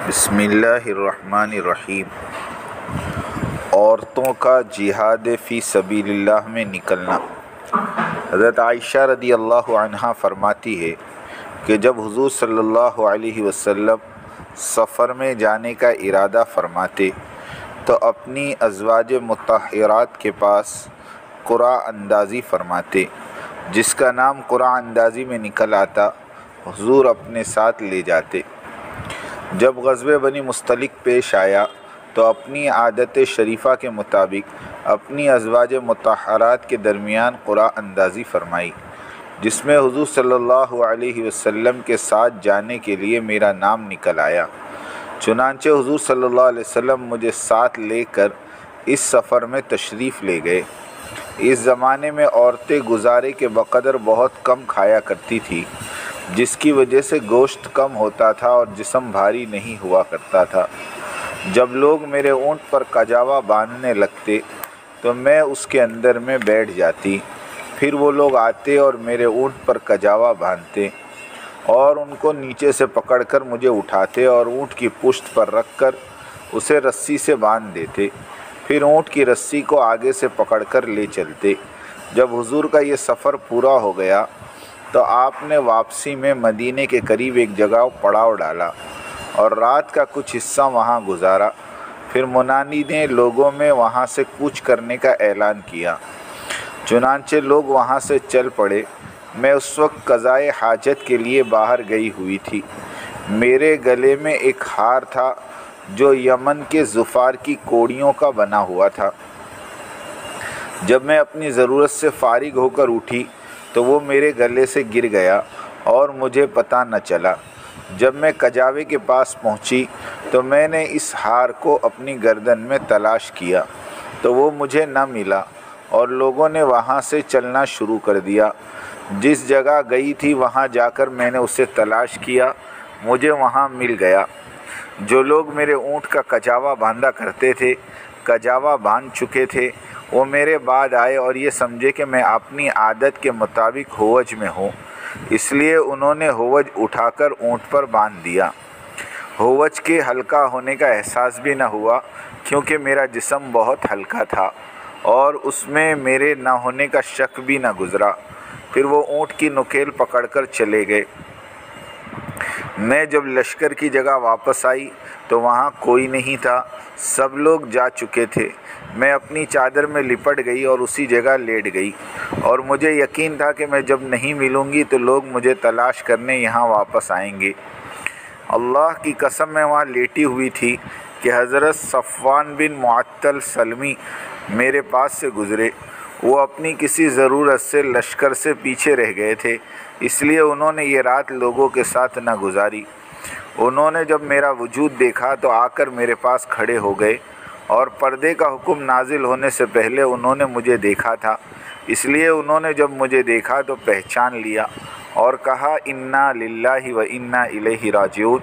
بسم اللہ الرحمن الرحیم۔ عورتوں کا جہاد فی سبیل اللہ میں نکلنا۔ حضرت عائشہ رضی اللہ عنہا فرماتی ہے کہ جب حضور صلی اللہ علیہ وسلم سفر میں جانے کا ارادہ فرماتے تو اپنی ازواج مطہرات کے پاس قرعہ اندازی فرماتے، جس کا نام قرعہ اندازی میں نکل آتا، حضور اپنے ساتھ لے جاتے۔ جب غزوہ بنی مستلق پیش آیا تو اپنی عادت شریفہ کے مطابق اپنی ازواج مطہرات کے درمیان قرعہ اندازی فرمائی، جس میں حضور صلی اللہ علیہ وسلم کے ساتھ جانے کے لیے میرا نام نکل آیا۔ چنانچہ حضور صلی اللہ علیہ وسلم مجھے ساتھ لے کر اس سفر میں تشریف لے گئے۔ اس زمانے میں عورتیں گزارے کے بقدر بہت کم کھایا کرتی تھی، جس کی وجہ سے گوشت کم ہوتا تھا اور جسم بھاری نہیں ہوا کرتا تھا۔ جب لوگ میرے اونٹ پر کجاوا باندھنے لگتے تو میں اس کے اندر میں بیٹھ جاتی، پھر وہ لوگ آتے اور میرے اونٹ پر کجاوا باندھتے اور ان کو نیچے سے پکڑ کر مجھے اٹھاتے اور اونٹ کی پشت پر رکھ کر اسے رسی سے باندھ دیتے، پھر اونٹ کی رسی کو آگے سے پکڑ کر لے چلتے۔ جب حضور کا یہ سفر پورا ہو گیا تو آپ نے واپسی میں مدینے کے قریب ایک جگہ پڑاؤ ڈالا اور رات کا کچھ حصہ وہاں گزارا۔ پھر منادی نے لوگوں میں وہاں سے کوچ کرنے کا اعلان کیا، چنانچہ لوگ وہاں سے چل پڑے۔ میں اس وقت قضائے حاجت کے لیے باہر گئی ہوئی تھی۔ میرے گلے میں ایک ہار تھا جو یمن کے ظفار کی کوڑیوں کا بنا ہوا تھا۔ جب میں اپنی ضرورت سے فارغ ہو کر اٹھی تو وہ میرے گلے سے گر گیا اور مجھے پتہ نہ چلا۔ جب میں کجاوے کے پاس پہنچی تو میں نے اس ہار کو اپنی گردن میں تلاش کیا تو وہ مجھے نہ ملا، اور لوگوں نے وہاں سے چلنا شروع کر دیا۔ جس جگہ گئی تھی وہاں جا کر میں نے اسے تلاش کیا، مجھے وہاں مل گیا۔ جو لوگ میرے اونٹ کا کجاوا باندھا کرتے تھے، کجاوا باندھ چکے تھے، وہ میرے بعد آئے اور یہ سمجھے کہ میں اپنی عادت کے مطابق ہوج میں ہوں، اس لیے انہوں نے ہوج اٹھا کر اونٹ پر باندھ دیا۔ ہوج کے ہلکا ہونے کا احساس بھی نہ ہوا، کیونکہ میرا جسم بہت ہلکا تھا اور اس میں میرے نہ ہونے کا شک بھی نہ گزرا۔ پھر وہ اونٹ کی نکیل پکڑ کر چلے گئے۔ میں جب لشکر کی جگہ واپس آئی تو وہاں کوئی نہیں تھا، سب لوگ جا چکے تھے۔ میں اپنی چادر میں لپٹ گئی اور اسی جگہ لیٹ گئی، اور مجھے یقین تھا کہ میں جب نہیں ملوں گی تو لوگ مجھے تلاش کرنے یہاں واپس آئیں گے۔ اللہ کی قسم میں وہاں لیٹی ہوئی تھی کہ حضرت صفوان بن معطل سلمی میرے پاس سے گزرے۔ وہ اپنی کسی ضرورت سے لشکر سے پیچھے رہ گئے تھے، اس لیے انہوں نے یہ رات لوگوں کے ساتھ نہ گزاری۔ انہوں نے جب میرا وجود دیکھا تو آ کر میرے پاس کھڑے ہو گئے، اور پردے کا حکم نازل ہونے سے پہلے انہوں نے مجھے دیکھا تھا، اس لیے انہوں نے جب مجھے دیکھا تو پہچان لیا اور کہا، انا للہ و انا الیہ راجعون۔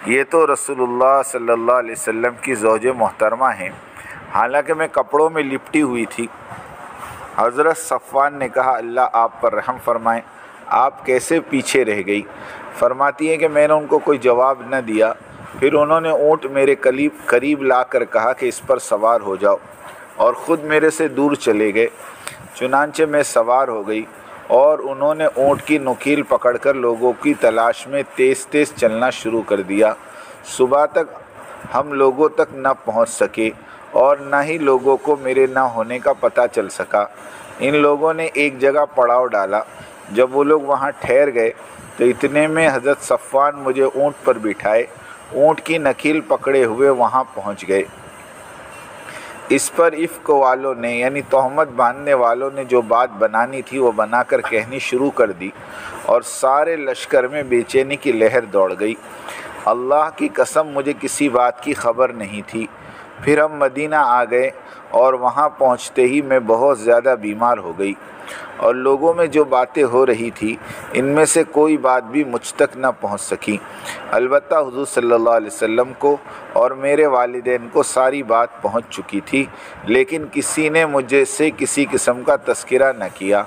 یہ تو رسول اللہ صلی اللہ علیہ وسلم کی زوج محترمہ ہیں، حالانکہ میں کپڑوں میں لپٹی ہوئی تھی۔ حضرت صفوان نے کہا، اللہ آپ پر رحم فرمائے، آپ کیسے پیچھے رہ گئی؟ فرماتی ہیں کہ میں نے ان کو کوئی جواب نہ دیا۔ پھر انہوں نے اونٹ میرے قریب لا کر کہا کہ اس پر سوار ہو جاؤ، اور خود میرے سے دور چلے گئے۔ چنانچہ میں سوار ہو گئی اور انہوں نے اونٹ کی نکیل پکڑ کر لوگوں کی تلاش میں تیز تیز چلنا شروع کر دیا۔ صبح تک ہم لوگوں تک نہ پہنچ سکے اور نہ ہی لوگوں کو میرے نہ ہونے کا پتہ چل سکا۔ ان لوگوں نے ایک جگہ پڑاؤ ڈالا۔ جب وہ لوگ وہاں ٹھہر گئے تو اتنے میں حضرت صفوان مجھے اونٹ پر بٹھائے اونٹ کی نکیل پکڑے ہوئے وہاں پہنچ گئے۔ اس پر افک والوں نے، یعنی تہمت باندھنے والوں نے جو بات بنانی تھی وہ بنا کر کہنی شروع کر دی، اور سارے لشکر میں بے چینی کی لہر دوڑ گئی۔ اللہ کی قسم مجھے کسی بات کی خبر نہیں تھی۔ پھر ہم مدینہ آ گئے، اور وہاں پہنچتے ہی میں بہت زیادہ بیمار ہو گئی، اور لوگوں میں جو باتیں ہو رہی تھی ان میں سے کوئی بات بھی مجھ تک نہ پہنچ سکی۔ البتہ حضور صلی اللہ علیہ وسلم کو اور میرے والدین کو ساری بات پہنچ چکی تھی، لیکن کسی نے مجھے سے کسی قسم کا تذکرہ نہ کیا۔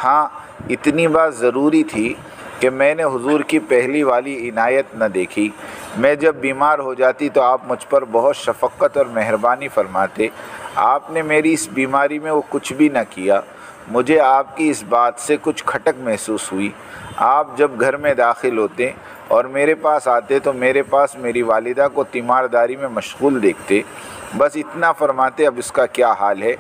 ہاں، اتنی بات ضروری تھی کہ میں نے حضور کی پہلی والی عنایت نہ دیکھی۔ میں جب بیمار ہو جاتی تو آپ مجھ پر بہت شفقت اور مہربانی فرماتے۔ آپ نے میری اس بیماری میں وہ کچھ بھی نہ کیا۔ مجھے آپ کی اس بات سے کچھ کھٹک محسوس ہوئی۔ آپ جب گھر میں داخل ہوتے اور میرے پاس آتے تو میرے پاس میری والدہ کو تیمارداری میں مشغول دیکھتے۔ بس اتنا فرماتے، اب اس کا کیا حال ہے،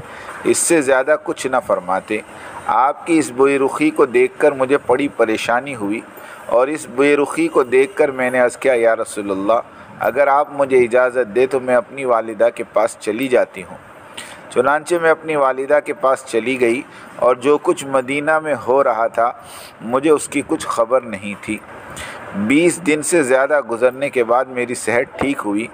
اس سے زیادہ کچھ نہ فرماتے۔ آپ کی اس بے رخی کو دیکھ کر مجھے بڑی پریشانی ہوئی، اور اس بے رخی کو دیکھ کر میں نے عرض کیا، یا رسول اللہ، اگر آپ مجھے اجازت دے تو میں اپنی والدہ کے پاس چلی جاتی ہوں۔ چنانچہ میں اپنی والدہ کے پاس چلی گئی، اور جو کچھ مدینہ میں ہو رہا تھا مجھے اس کی کچھ خبر نہیں تھی۔ 20 دن سے زیادہ گزرنے کے بعد میری صحت ٹھیک ہوئی،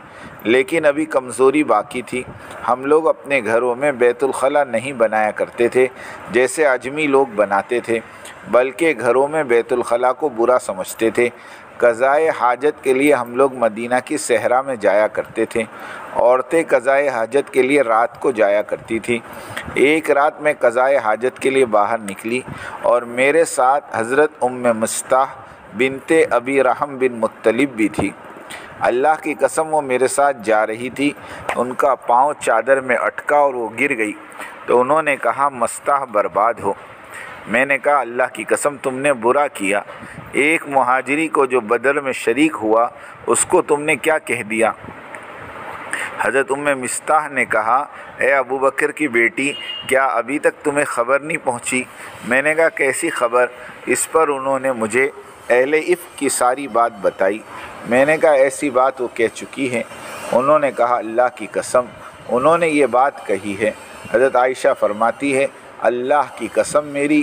لیکن ابھی کمزوری باقی تھی۔ ہم لوگ اپنے گھروں میں بیت الخلا نہیں بنایا کرتے تھے جیسے عجمی لوگ بناتے تھے، بلکہ گھروں میں بیت الخلا کو برا سمجھتے تھے۔ قضائے حاجت کے لیے ہم لوگ مدینہ کی صحرا میں جایا کرتے تھے۔ عورتیں قضائے حاجت کے لیے رات کو جایا کرتی تھی۔ ایک رات میں قضائے حاجت کے لیے باہر نکلی، اور میرے ساتھ حضرت مستح بنت ابی رحم بن مطلب بھی تھی۔ اللہ کی قسم وہ میرے ساتھ جا رہی تھی، ان کا پاؤں چادر میں اٹکا اور وہ گر گئی، تو انہوں نے کہا، مستح برباد ہو۔ میں نے کہا، اللہ کی قسم تم نے برا کیا۔ ایک مہاجری کو جو بدر میں شریک ہوا، اس کو تم نے کیا کہہ دیا؟ حضرت مستح نے کہا، اے ابو بکر کی بیٹی، کیا ابھی تک تمہیں خبر نہیں پہنچی؟ میں نے کہا، کیسی خبر؟ اس پر انہوں نے مجھے اہل افک کی ساری بات بتائی۔ میں نے کہا، ایسی بات وہ کہہ چکی ہے؟ انہوں نے کہا، اللہ کی قسم انہوں نے یہ بات کہی ہے۔ حضرت عائشہ فرماتی ہے، اللہ کی قسم میری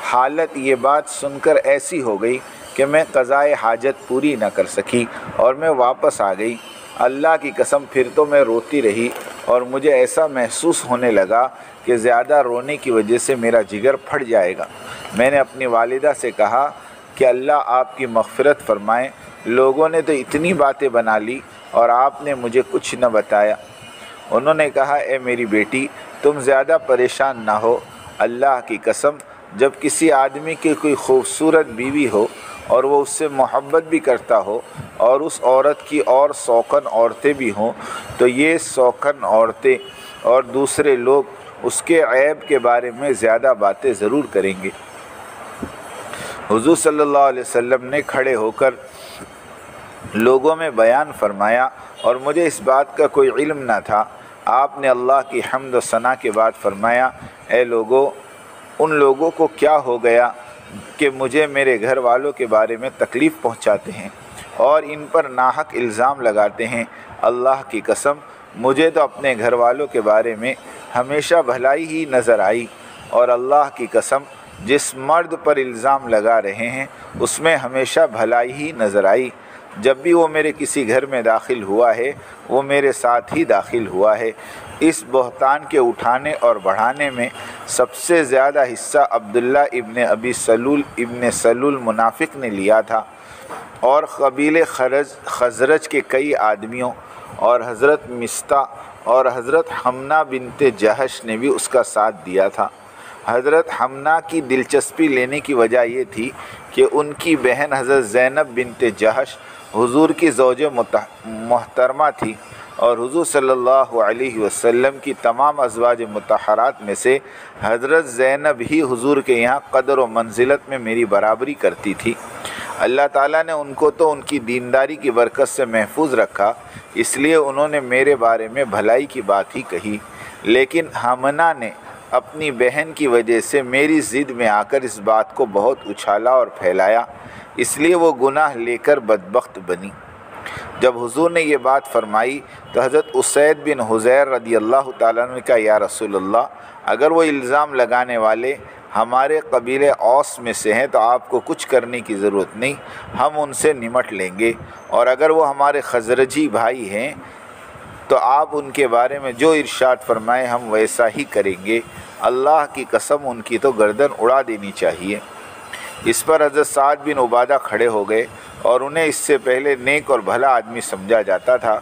حالت یہ بات سن کر ایسی ہو گئی کہ میں قضائے حاجت پوری نہ کر سکی، اور میں واپس آ گئی۔ اللہ کی قسم پھر تو میں روتی رہی، اور مجھے ایسا محسوس ہونے لگا کہ زیادہ رونے کی وجہ سے میرا جگر پھٹ جائے گا۔ میں نے اپنی والدہ سے کہا کہ اللہ آپ کی مغفرت فرمائے، لوگوں نے تو اتنی باتیں بنا لی اور آپ نے مجھے کچھ نہ بتایا۔ انہوں نے کہا، اے میری بیٹی، تم زیادہ پریشان نہ ہو۔ اللہ کی قسم جب کسی آدمی کی کوئی خوبصورت بیوی ہو اور وہ اس سے محبت بھی کرتا ہو، اور اس عورت کی اور سوکن عورتیں بھی ہوں، تو یہ سوکن عورتیں اور دوسرے لوگ اس کے عیب کے بارے میں زیادہ باتیں ضرور کریں گے۔ حضور صلی اللہ علیہ وسلم نے کھڑے ہو کر لوگوں میں بیان فرمایا، اور مجھے اس بات کا کوئی علم نہ تھا۔ آپ نے اللہ کی حمد و ثنا کے بعد فرمایا، اے لوگو، ان لوگوں کو کیا ہو گیا کہ مجھے میرے گھر والوں کے بارے میں تکلیف پہنچاتے ہیں اور ان پر ناحق الزام لگاتے ہیں۔ اللہ کی قسم مجھے تو اپنے گھر والوں کے بارے میں ہمیشہ بھلائی ہی نظر آئی، اور اللہ کی قسم جس مرد پر الزام لگا رہے ہیں اس میں ہمیشہ بھلائی ہی نظر آئی۔ جب بھی وہ میرے کسی گھر میں داخل ہوا ہے وہ میرے ساتھ ہی داخل ہوا ہے۔ اس بہتان کے اٹھانے اور بڑھانے میں سب سے زیادہ حصہ عبداللہ ابن ابی سلول ابن سلول منافق نے لیا تھا، اور قبیلے خزرج کے کئی آدمیوں اور حضرت مستح اور حضرت حمنہ بنت جہش نے بھی اس کا ساتھ دیا تھا۔ حضرت حمنہ کی دلچسپی لینے کی وجہ یہ تھی کہ ان کی بہن حضرت زینب بنت جہش حضور کی زوج محترمہ تھی، اور حضور صلی اللہ علیہ وسلم کی تمام ازواج مطہرات میں سے حضرت زینب ہی حضور کے یہاں قدر و منزلت میں میری برابری کرتی تھی۔ اللہ تعالیٰ نے ان کو تو ان کی دینداری کی برکت سے محفوظ رکھا، اس لیے انہوں نے میرے بارے میں بھلائی کی بات ہی کہی، لیکن حمنہ نے اپنی بہن کی وجہ سے میری ضد میں آ کر اس بات کو بہت اچھالا اور پھیلایا، اس لیے وہ گناہ لے کر بدبخت بنی۔ جب حضور نے یہ بات فرمائی تو حضرت اسید بن حضیر رضی اللہ تعالیٰ عنہ نے کہا، یا رسول اللہ، اگر وہ الزام لگانے والے ہمارے قبیلے اوس میں سے ہیں تو آپ کو کچھ کرنے کی ضرورت نہیں، ہم ان سے نمٹ لیں گے، اور اگر وہ ہمارے خزرجی بھائی ہیں تو آپ ان کے بارے میں جو ارشاد فرمائیں ہم ویسا ہی کریں گے۔ اللہ کی قسم ان کی تو گردن اڑا دینی چاہیے۔ اس پر حضرت سعد بن عبادہ کھڑے ہو گئے، اور انہیں اس سے پہلے نیک اور بھلا آدمی سمجھا جاتا تھا۔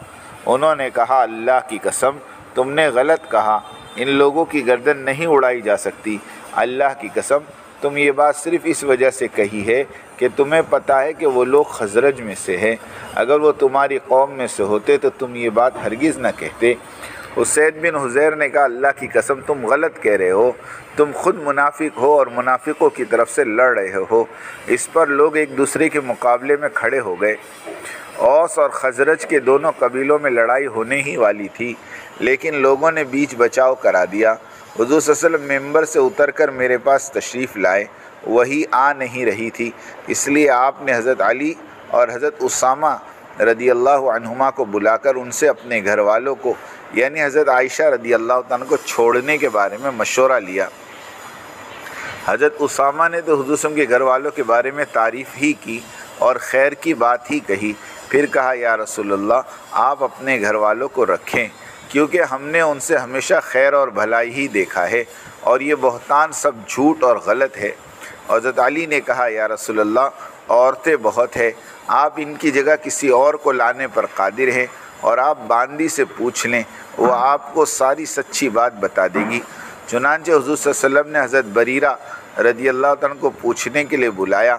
انہوں نے کہا، اللہ کی قسم تم نے غلط کہا، ان لوگوں کی گردن نہیں اڑائی جا سکتی۔ اللہ کی قسم تم یہ بات صرف اس وجہ سے کہی ہے کہ تمہیں پتہ ہے کہ وہ لوگ خزرج میں سے ہیں، اگر وہ تمہاری قوم میں سے ہوتے تو تم یہ بات ہرگز نہ کہتے۔ اسید بن حضیر نے کہا اللہ کی قسم تم غلط کہہ رہے ہو، تم خود منافق ہو اور منافقوں کی طرف سے لڑ رہے ہو۔ اس پر لوگ ایک دوسرے کے مقابلے میں کھڑے ہو گئے۔ اوس اور خزرج کے دونوں قبیلوں میں لڑائی ہونے ہی والی تھی، لیکن لوگوں نے بیچ بچاؤ کرا دیا۔ حضور صلی اللہ علیہ وسلم ممبر سے اتر کر میرے پاس تشریف لائے، وہی آ نہیں رہی تھی، اس لیے آپ نے حضرت علی اور حضرت اسامہ رضی اللہ عنہما کو بلا کر ان سے اپنے گھر والوں کو یعنی حضرت عائشہ رضی اللہ عنہ کو چھوڑنے کے بارے میں مشورہ لیا۔ حضرت اسامہ نے تو حضور صلی اللہ علیہ وسلم کے گھر والوں کے بارے میں تعریف ہی کی اور خیر کی بات ہی کہی، پھر کہا یا رسول اللہ آپ اپنے گھر والوں کو رکھیں، کیونکہ ہم نے ان سے ہمیشہ خیر اور بھلائی ہی دیکھا ہے، اور یہ بہتان سب جھوٹ اور غلط ہے۔ حضرت علی نے کہا یا رسول اللہ عورتیں بہت ہیں، آپ ان کی جگہ کسی اور کو لانے پر قادر ہیں، اور آپ باندی سے پوچھ لیں، وہ آپ کو ساری سچی بات بتا دے گی۔ چنانچہ حضور صلی اللہ علیہ وسلم نے حضرت بریرہ رضی اللہ عنہ کو پوچھنے کے لیے بلایا۔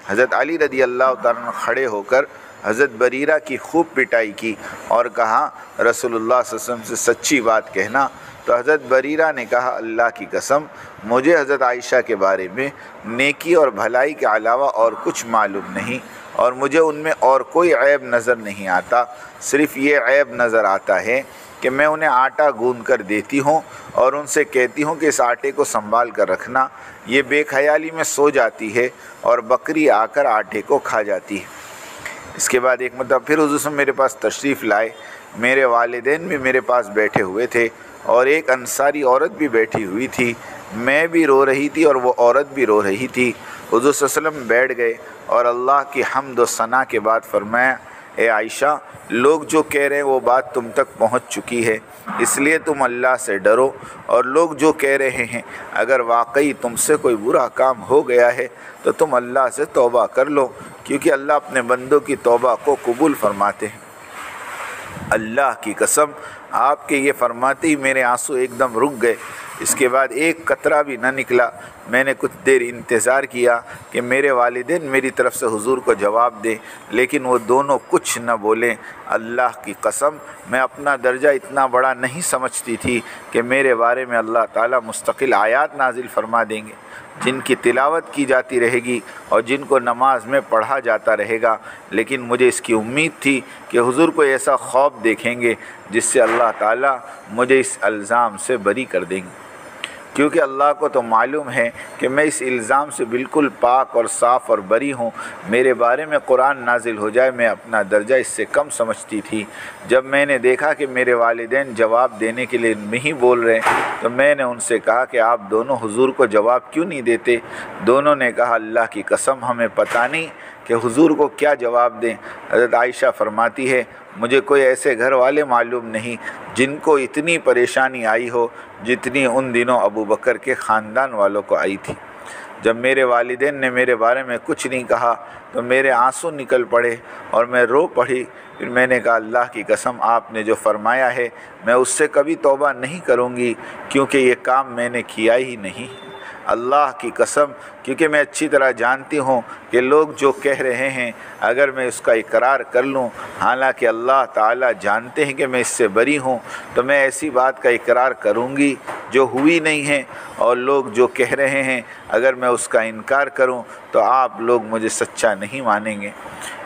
حضرت علی رضی اللہ عنہ کھڑے ہو کر حضرت بریرہ کی خوب پٹائی کی اور کہا رسول اللہ صلی اللہ علیہ وسلم سے سچی بات کہنا۔ تو حضرت بریرہ نے کہا اللہ کی قسم مجھے حضرت عائشہ کے بارے میں نیکی اور بھلائی کے علاوہ اور کچھ معلوم نہیں، اور مجھے ان میں اور کوئی عیب نظر نہیں آتا، صرف یہ عیب نظر آتا ہے کہ میں انہیں آٹا گوندھ کر دیتی ہوں اور ان سے کہتی ہوں کہ اس آٹے کو سنبھال کر رکھنا، یہ بے خیالی میں سو جاتی ہے اور بکری آ کر آٹے کو کھا جاتی ہے۔ اس کے بعد ایک مرتبہ پھر حضور صلی میرے پاس تشریف لائے، میرے والدین بھی میرے پاس بیٹھے ہوئے تھے اور ایک انصاری عورت بھی بیٹھی ہوئی تھی، میں بھی رو رہی تھی اور وہ عورت بھی رو رہی تھی۔ حضور صلی اللہ علیہ وسلم بیٹھ گئے اور اللہ کی حمد و ثنا کے بعد فرمایا اے عائشہ لوگ جو کہہ رہے ہیں وہ بات تم تک پہنچ چکی ہے، اس لیے تم اللہ سے ڈرو، اور لوگ جو کہہ رہے ہیں اگر واقعی تم سے کوئی برا کام ہو گیا ہے تو تم اللہ سے توبہ کر لو، کیونکہ اللہ اپنے بندوں کی توبہ کو قبول فرماتے ہیں۔ اللہ کی قسم آپ کے یہ فرماتے ہی میرے آنسو ایک دم رک گئے، اس کے بعد ایک قطرہ بھی نہ نکلا۔ میں نے کچھ دیر انتظار کیا کہ میرے والدین میری طرف سے حضور کو جواب دیں، لیکن وہ دونوں کچھ نہ بولیں۔ اللہ کی قسم میں اپنا درجہ اتنا بڑا نہیں سمجھتی تھی کہ میرے بارے میں اللہ تعالیٰ مستقل آیات نازل فرما دیں گے جن کی تلاوت کی جاتی رہے گی اور جن کو نماز میں پڑھا جاتا رہے گا، لیکن مجھے اس کی امید تھی کہ حضور کو ایسا خواب دیکھیں گے جس سے اللہ تعالیٰ مجھے اس الزام سے بری کر دیں گے، کیونکہ اللہ کو تو معلوم ہے کہ میں اس الزام سے بالکل پاک اور صاف اور بری ہوں۔ میرے بارے میں قرآن نازل ہو جائے میں اپنا درجہ اس سے کم سمجھتی تھی۔ جب میں نے دیکھا کہ میرے والدین جواب دینے کے لیے نہیں بول رہے تو میں نے ان سے کہا کہ آپ دونوں حضور کو جواب کیوں نہیں دیتے؟ دونوں نے کہا اللہ کی قسم ہمیں پتہ نہیں کہ حضور کو کیا جواب دیں۔ حضرت عائشہ فرماتی ہے مجھے کوئی ایسے گھر والے معلوم نہیں جن کو اتنی پریشانی آئی ہو جتنی ان دنوں ابو بکر کے خاندان والوں کو آئی تھی۔ جب میرے والدین نے میرے بارے میں کچھ نہیں کہا تو میرے آنسو نکل پڑے اور میں رو پڑی۔ پھر میں نے کہا اللہ کی قسم آپ نے جو فرمایا ہے میں اس سے کبھی توبہ نہیں کروں گی، کیونکہ یہ کام میں نے کیا ہی نہیں۔ اللہ کی قسم کیونکہ میں اچھی طرح جانتی ہوں کہ لوگ جو کہہ رہے ہیں اگر میں اس کا اقرار کر لوں، حالانکہ اللہ تعالیٰ جانتے ہیں کہ میں اس سے بری ہوں، تو میں ایسی بات کا اقرار کروں گی جو ہوئی نہیں ہے، اور لوگ جو کہہ رہے ہیں اگر میں اس کا انکار کروں تو آپ لوگ مجھے سچا نہیں مانیں گے۔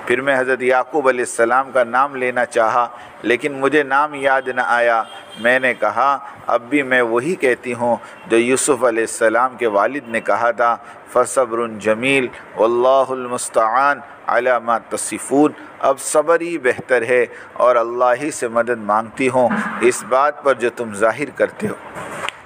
پھر میں حضرت یعقوب علیہ السلام کا نام لینا چاہا لیکن مجھے نام یاد نہ آیا۔ میں نے کہا اب بھی میں وہی کہتی ہوں جو یوسف علیہ السلام کے والد نے کہا تھا فصبر جمیل واللہ المستعان علی ما تصفون، اب صبر ہی بہتر ہے اور اللہ ہی سے مدد مانگتی ہوں اس بات پر جو تم ظاہر کرتے ہو۔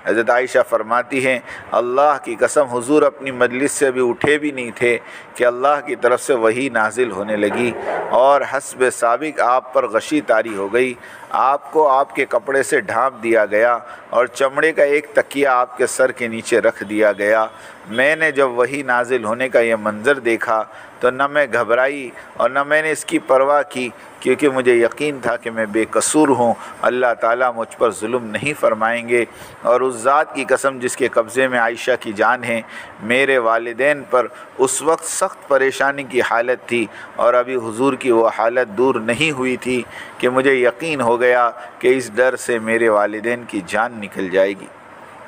حضرت عائشہ فرماتی ہیں اللہ کی قسم حضور اپنی مجلس سے ابھی اٹھے بھی نہیں تھے کہ اللہ کی طرف سے وحی نازل ہونے لگی اور حسب سابق آپ پر غشی طاری ہو گئی، آپ کو آپ کے کپڑے سے ڈھانپ دیا گیا اور چمڑے کا ایک تکیہ آپ کے سر کے نیچے رکھ دیا گیا۔ میں نے جب وحی نازل ہونے کا یہ منظر دیکھا تو نہ میں گھبرائی اور نہ میں نے اس کی پرواہ کی، کیونکہ مجھے یقین تھا کہ میں بے قصور ہوں، اللہ تعالیٰ مجھ پر ظلم نہیں فرمائیں گے۔ اور اس ذات کی قسم جس کے قبضے میں عائشہ کی جان ہے، میرے والدین پر اس وقت سخت پریشانی کی حالت تھی اور ابھی حضور کی وہ حالت دور نہیں ہوئی تھی کہ مجھے یقین ہو گیا کہ اس ڈر سے میرے والدین کی جان نکل جائے گی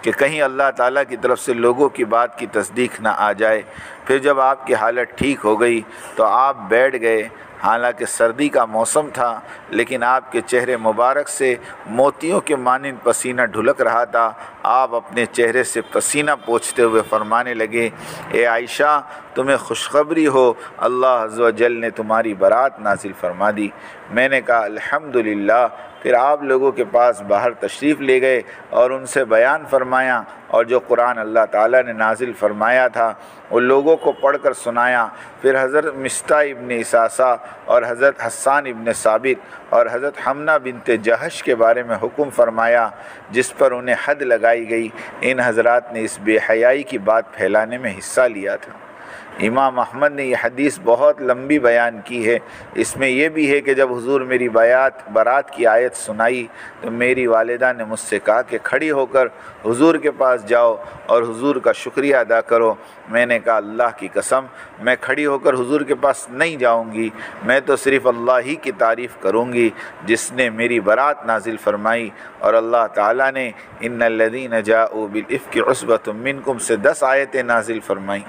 کہ کہیں اللہ تعالیٰ کی طرف سے لوگوں کی بات کی تصدیق نہ آ جائے۔ پھر جب آپ کی حالت ٹھیک ہو گئی تو آپ بیٹھ گئے، حالانکہ سردی کا موسم تھا، لیکن آپ کے چہرے مبارک سے موتیوں کے مانند پسینہ ڈھلک رہا تھا۔ آپ اپنے چہرے سے پسینہ پوچھتے ہوئے فرمانے لگے، اے عائشہ، تمہیں خوشخبری ہو، اللہ عز و جل نے تمہاری برات نازل فرما دی۔ میں نے کہا الحمدللہ۔ پھر آپ لوگوں کے پاس باہر تشریف لے گئے اور ان سے بیان فرمایا، اور جو قرآن اللہ تعالیٰ نے نازل فرمایا تھا وہ لوگوں کو پڑھ کر سنایا۔ پھر حضرت مصطح ابن اساسہ اور حضرت حسان ابن ثابت اور حضرت حمنہ بنت جہش کے بارے میں حکم فرمایا، جس پر انہیں حد لگائی گئی۔ ان حضرات نے اس بے حیائی کی بات پھیلانے میں حصہ لیا تھا۔ امام احمد نے یہ حدیث بہت لمبی بیان کی ہے۔ اس میں یہ بھی ہے کہ جب حضور میری برات کی آیت سنائی تو میری والدہ نے مجھ سے کہا کہ کھڑی ہو کر حضور کے پاس جاؤ اور حضور کا شکریہ ادا کرو۔ میں نے کہا اللہ کی قسم، میں کھڑی ہو کر حضور کے پاس نہیں جاؤں گی، میں تو صرف اللہ ہی کی تعریف کروں گی جس نے میری برات نازل فرمائی۔ اور اللہ تعالیٰ نے ان الذین جاؤوا بالافک عصبۃ منکم سے 10 آیتیں نازل فرمائیں۔